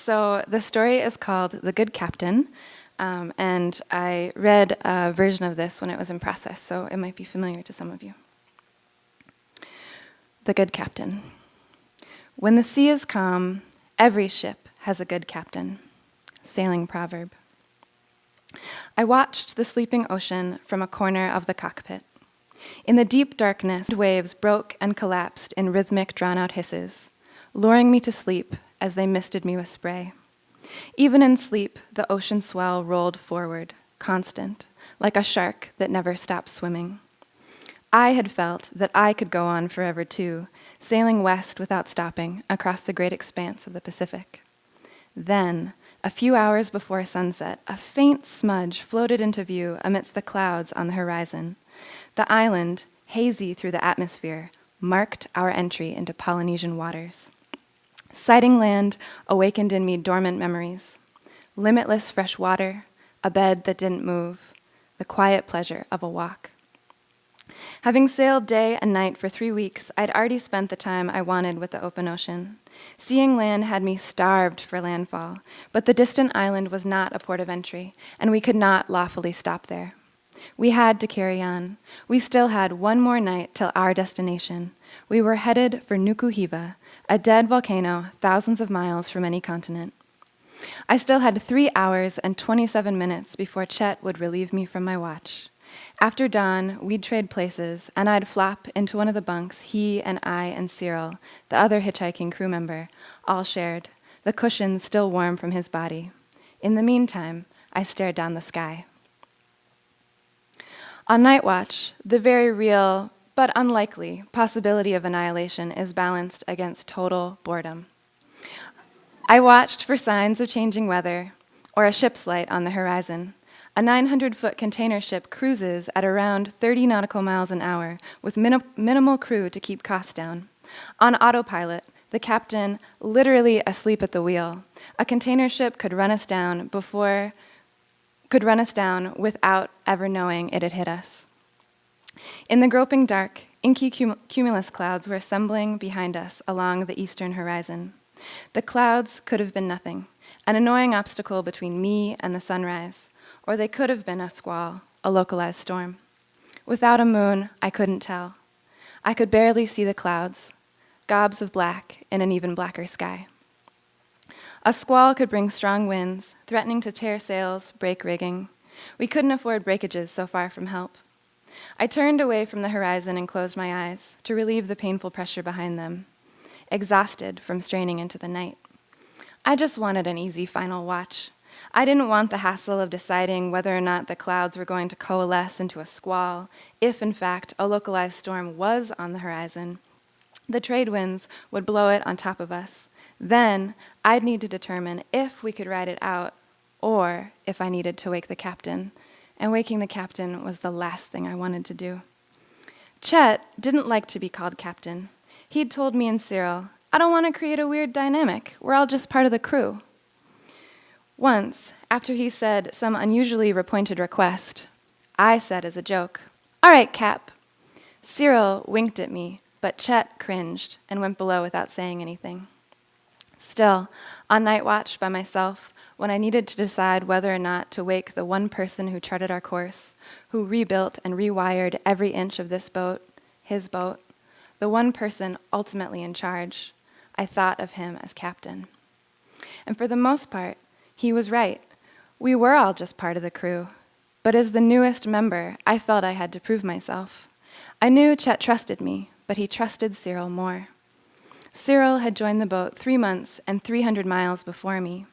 So the story is called The Good Captain, and I read a version of this when it was in process, so it might be familiar to some of you. The Good Captain. When the sea is calm, every ship has a good captain. Sailing proverb. I watched the sleeping ocean from a corner of the cockpit. In the deep darkness, waves broke and collapsed in rhythmic, drawn-out hisses, luring me to sleep as they misted me with spray. Even in sleep, the ocean swell rolled forward, constant, like a shark that never stops swimming. I had felt that I could go on forever too, sailing west without stopping across the great expanse of the Pacific. Then, a few hours before sunset, a faint smudge floated into view amidst the clouds on the horizon. The island, hazy through the atmosphere, marked our entry into Polynesian waters. Sighting land awakened in me dormant memories. Limitless fresh water, a bed that didn't move, the quiet pleasure of a walk. Having sailed day and night for 3 weeks, I'd already spent the time I wanted with the open ocean. Seeing land had me starved for landfall, but the distant island was not a port of entry, and we could not lawfully stop there. We had to carry on. We still had one more night till our destination. We were headed for Nukuhiva, a dead volcano thousands of miles from any continent. I still had 3 hours and 27 minutes before Chet would relieve me from my watch. After dawn, we'd trade places, and I'd flop into one of the bunks he and I and Cyril, the other hitchhiking crew member, all shared, the cushions still warm from his body. In the meantime, I stared down the sky. On night watch, the very real, but unlikely, possibility of annihilation is balanced against total boredom. I watched for signs of changing weather, or a ship's light on the horizon. A 900-foot container ship cruises at around 30 nautical miles an hour with minimal crew to keep costs down. On autopilot, the captain literally asleep at the wheel. A container ship could run us down without ever knowing it had hit us. In the groping dark, inky cumulus clouds were assembling behind us along the eastern horizon. The clouds could have been nothing, an annoying obstacle between me and the sunrise, or they could have been a squall, a localized storm. Without a moon, I couldn't tell. I could barely see the clouds, gobs of black in an even blacker sky. A squall could bring strong winds, threatening to tear sails, break rigging. We couldn't afford breakages so far from help. I turned away from the horizon and closed my eyes to relieve the painful pressure behind them, exhausted from straining into the night. I just wanted an easy final watch. I didn't want the hassle of deciding whether or not the clouds were going to coalesce into a squall, if in fact a localized storm was on the horizon. The trade winds would blow it on top of us. Then I'd need to determine if we could ride it out, or if I needed to wake the captain. And waking the captain was the last thing I wanted to do. Chet didn't like to be called captain. He'd told me and Cyril, "I don't want to create a weird dynamic. We're all just part of the crew." Once, after he said some unusually pointed request, I said as a joke, "All right, Cap." Cyril winked at me, but Chet cringed and went below without saying anything. Still, on night watch by myself, when I needed to decide whether or not to wake the one person who charted our course, who rebuilt and rewired every inch of this boat, his boat, the one person ultimately in charge, I thought of him as captain. And for the most part, he was right. We were all just part of the crew. But as the newest member, I felt I had to prove myself. I knew Chet trusted me, but he trusted Cyril more. Cyril had joined the boat 3 months and 300 miles before me.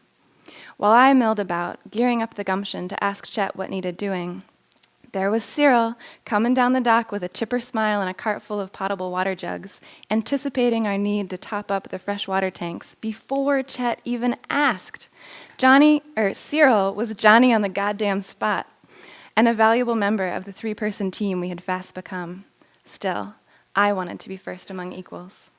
While I milled about, gearing up the gumption to ask Chet what needed doing, there was Cyril coming down the dock with a chipper smile and a cart full of potable water jugs, anticipating our need to top up the freshwater tanks before Chet even asked. Cyril was Johnny on the goddamn spot, and a valuable member of the 3-person team we had fast become. Still, I wanted to be first among equals.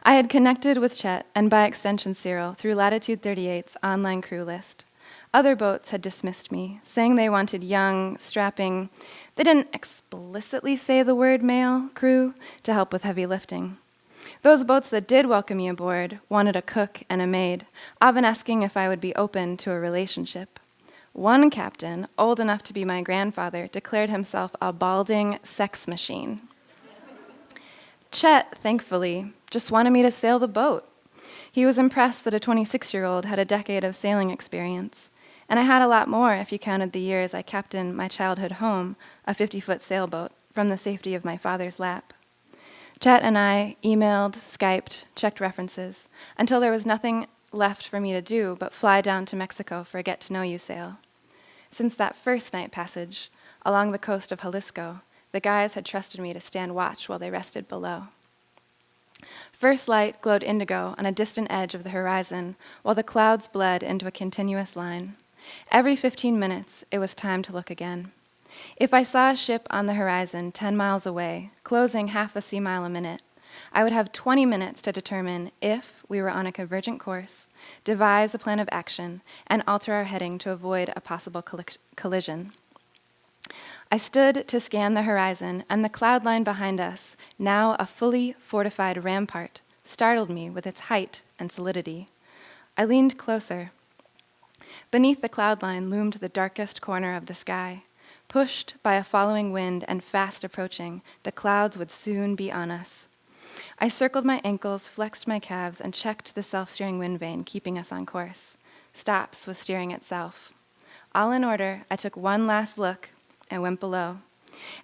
I had connected with Chet, and by extension Cyril, through Latitude 38's online crew list. Other boats had dismissed me, saying they wanted young, strapping, they didn't explicitly say the word male, crew to help with heavy lifting. Those boats that did welcome me aboard wanted a cook and a maid, often asking if I would be open to a relationship. One captain, old enough to be my grandfather, declared himself a balding sex machine. Chet, thankfully, just wanted me to sail the boat. He was impressed that a 26-year-old had a decade of sailing experience, and I had a lot more if you counted the years I captained my childhood home, a 50-foot sailboat, from the safety of my father's lap. Chet and I emailed, Skyped, checked references, until there was nothing left for me to do but fly down to Mexico for a get-to-know-you sail. Since that first night passage, along the coast of Jalisco, the guys had trusted me to stand watch while they rested below. First light glowed indigo on a distant edge of the horizon, while the clouds bled into a continuous line. Every 15 minutes, it was time to look again. If I saw a ship on the horizon 10 miles away, closing half a sea mile a minute, I would have 20 minutes to determine if we were on a convergent course, devise a plan of action, and alter our heading to avoid a possible collision. I stood to scan the horizon, and the cloud line behind us, now a fully fortified rampart, startled me with its height and solidity. I leaned closer. Beneath the cloud line loomed the darkest corner of the sky. Pushed by a following wind and fast approaching, the clouds would soon be on us. I circled my ankles, flexed my calves, and checked the self-steering wind vane, keeping us on course. Stops was steering itself. All in order, I took one last look and went below.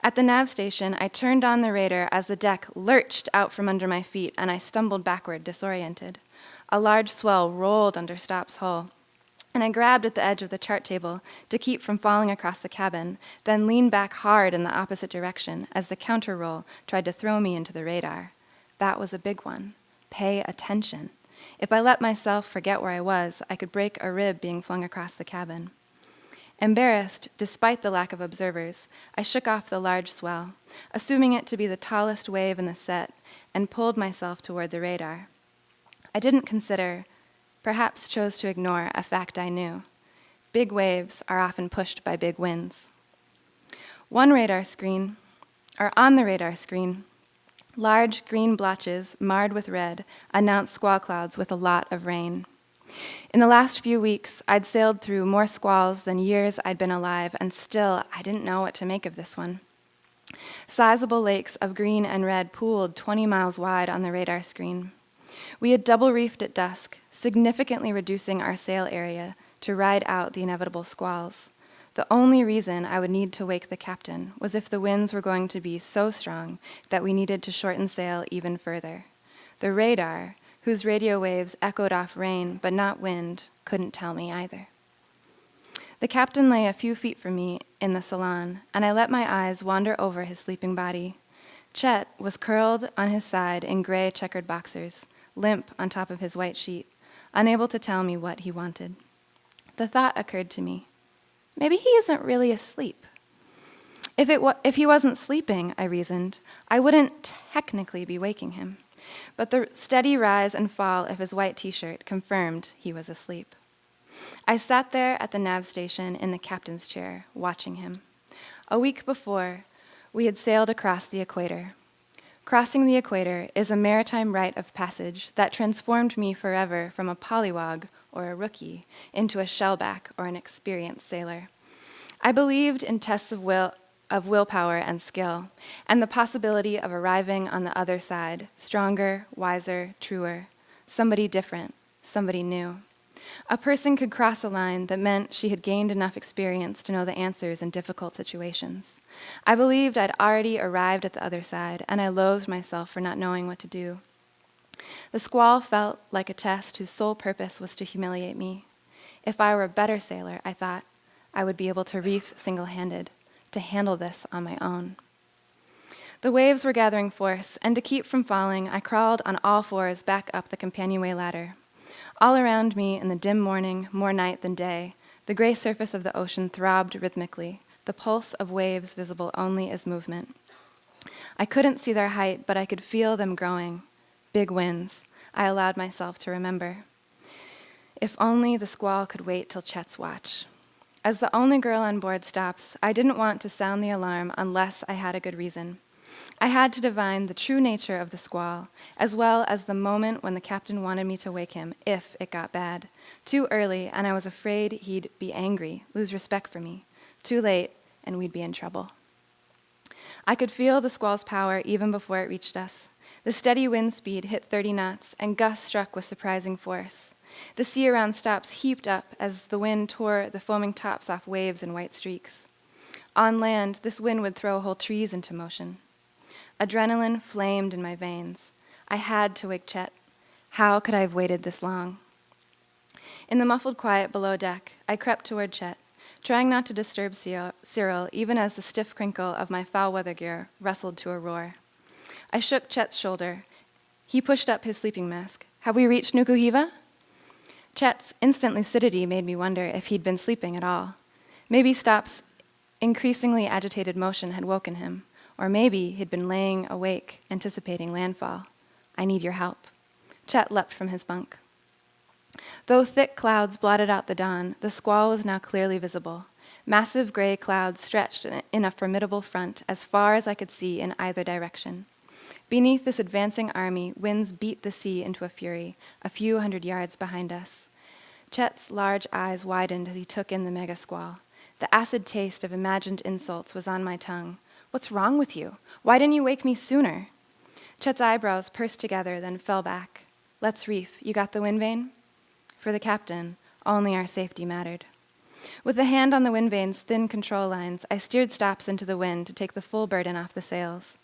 At the nav station, I turned on the radar as the deck lurched out from under my feet, and I stumbled backward, disoriented. A large swell rolled under Stop's hull, and I grabbed at the edge of the chart table to keep from falling across the cabin, then leaned back hard in the opposite direction as the counter roll tried to throw me into the radar. That was a big one. Pay attention. If I let myself forget where I was, I could break a rib being flung across the cabin. Embarrassed, despite the lack of observers, I shook off the large swell, assuming it to be the tallest wave in the set, and pulled myself toward the radar. I didn't consider, perhaps chose to ignore, a fact I knew. Big waves are often pushed by big winds. On the radar screen, large green blotches, marred with red, announced squall clouds with a lot of rain. In the last few weeks, I'd sailed through more squalls than years I'd been alive, and still I didn't know what to make of this one. Sizable lakes of green and red pooled 20 miles wide on the radar screen. We had double reefed at dusk, significantly reducing our sail area to ride out the inevitable squalls. The only reason I would need to wake the captain was if the winds were going to be so strong that we needed to shorten sail even further. The radar, whose radio waves echoed off rain but not wind, couldn't tell me either. The captain lay a few feet from me in the salon, and I let my eyes wander over his sleeping body. Chet was curled on his side in gray checkered boxers, limp on top of his white sheet, unable to tell me what he wanted. The thought occurred to me, maybe he isn't really asleep. If he wasn't sleeping, I reasoned, I wouldn't technically be waking him. But the steady rise and fall of his white t-shirt confirmed he was asleep. I sat there at the nav station in the captain's chair, watching him. A week before, we had sailed across the equator. Crossing the equator is a maritime rite of passage that transformed me forever from a pollywog, or a rookie, into a shellback or an experienced sailor. I believed in tests of willpower and skill, and the possibility of arriving on the other side, stronger, wiser, truer, somebody different, somebody new. A person could cross a line that meant she had gained enough experience to know the answers in difficult situations. I believed I'd already arrived at the other side, and I loathed myself for not knowing what to do. The squall felt like a test whose sole purpose was to humiliate me. If I were a better sailor, I thought, I would be able to reef single-handed, to handle this on my own. The waves were gathering force, and to keep from falling, I crawled on all fours back up the companionway ladder. All around me in the dim morning, more night than day, the gray surface of the ocean throbbed rhythmically, the pulse of waves visible only as movement. I couldn't see their height, but I could feel them growing. Big winds, I allowed myself to remember. If only the squall could wait till Chet's watch. As the only girl on board stops, I didn't want to sound the alarm unless I had a good reason. I had to divine the true nature of the squall, as well as the moment when the captain wanted me to wake him, if it got bad. Too early, and I was afraid he'd be angry, lose respect for me. Too late, and we'd be in trouble. I could feel the squall's power even before it reached us. The steady wind speed hit 30 knots, and gusts struck with surprising force. The sea around stops heaped up as the wind tore the foaming tops off waves in white streaks. On land, this wind would throw whole trees into motion. Adrenaline flamed in my veins. I had to wake Chet. How could I have waited this long? In the muffled quiet below deck, I crept toward Chet, trying not to disturb Cyril, even as the stiff crinkle of my foul-weather gear rustled to a roar. I shook Chet's shoulder. He pushed up his sleeping mask. Have we reached Nukuhiva? Chet's instant lucidity made me wonder if he'd been sleeping at all. Maybe Stop's increasingly agitated motion had woken him, or maybe he'd been laying awake, anticipating landfall. I need your help. Chet leapt from his bunk. Though thick clouds blotted out the dawn, the squall was now clearly visible. Massive gray clouds stretched in a formidable front as far as I could see in either direction. Beneath this advancing army, winds beat the sea into a fury, a few hundred yards behind us. Chet's large eyes widened as he took in the mega squall. The acid taste of imagined insults was on my tongue. What's wrong with you? Why didn't you wake me sooner? Chet's eyebrows pursed together, then fell back. Let's reef. You got the wind vane? For the captain, only our safety mattered. With a hand on the wind vane's thin control lines, I steered Stops into the wind to take the full burden off the sails.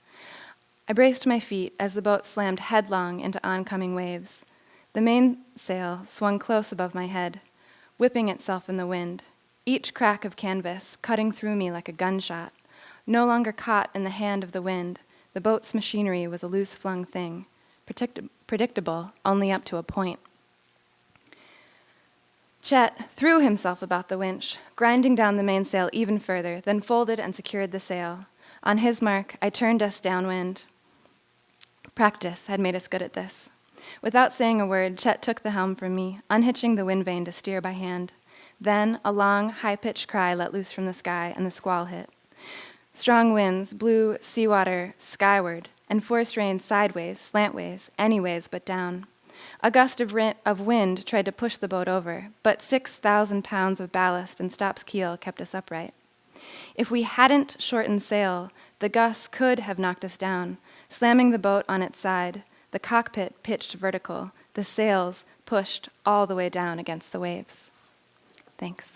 I braced my feet as the boat slammed headlong into oncoming waves. The mainsail swung close above my head, whipping itself in the wind, each crack of canvas cutting through me like a gunshot. No longer caught in the hand of the wind, the boat's machinery was a loose-flung thing, predictable only up to a point. Chet threw himself about the winch, grinding down the mainsail even further, then folded and secured the sail. On his mark, I turned us downwind. Practice had made us good at this. Without saying a word, Chet took the helm from me, unhitching the wind vane to steer by hand. Then a long, high-pitched cry let loose from the sky, and the squall hit. Strong winds blew seawater skyward, and forced rain sideways, slantways, anyways but down. A gust of wind tried to push the boat over, but 6,000 pounds of ballast and Stop's keel kept us upright. If we hadn't shortened sail, the gusts could have knocked us down, slamming the boat on its side, the cockpit pitched vertical, the sails pushed all the way down against the waves. Thanks.